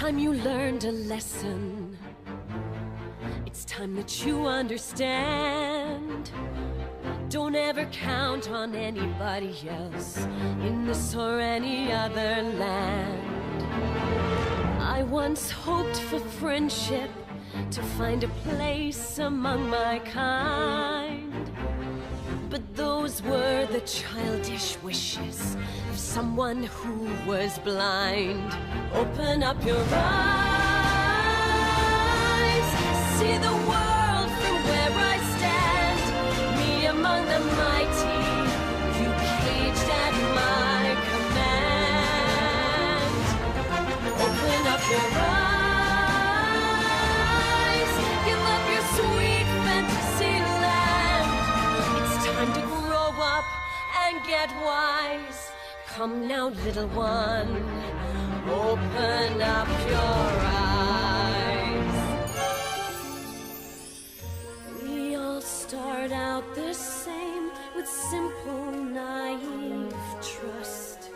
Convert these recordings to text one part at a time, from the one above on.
time you learned a lesson. It's time that you understand. Don't ever count on anybody else in this or any other land. I once hoped for friendship, to find a place among my kind. But those were the childish wishes of someone who was blind. Open up your eyes, see the world from where I stand. Me among the mighty, you caged at my command. Open up your eyes, give up your sweet fantasy land. It's time to grow up and get wise. Come now, little one, open up your eyes. We all start out the same, with simple, naive trust,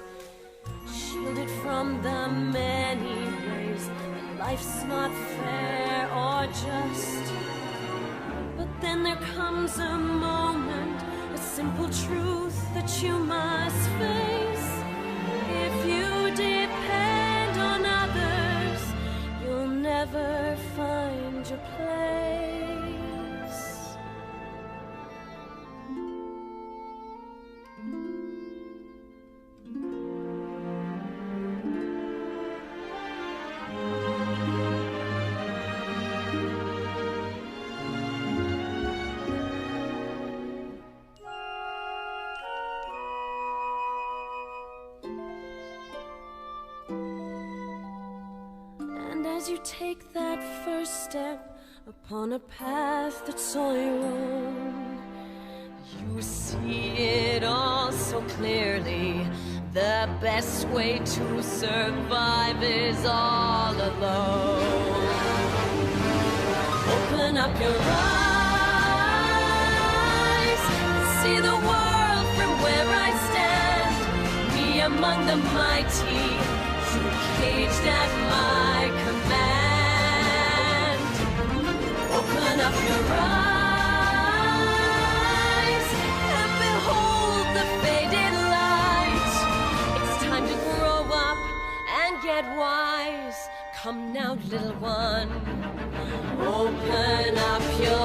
shielded from the many ways that life's not fair or just. But then there comes a moment, a simple truth that you must face. If you depend on others, you'll never find your place. As you take that first step upon a path that's all your own, you see it all so clearly. The best way to survive is all alone. Open up your eyes, see the world from where I stand. Me among the mighty, you caged at my command. Open up your eyes and behold the faded light. It's time to grow up and get wise. Come now, little one, open up your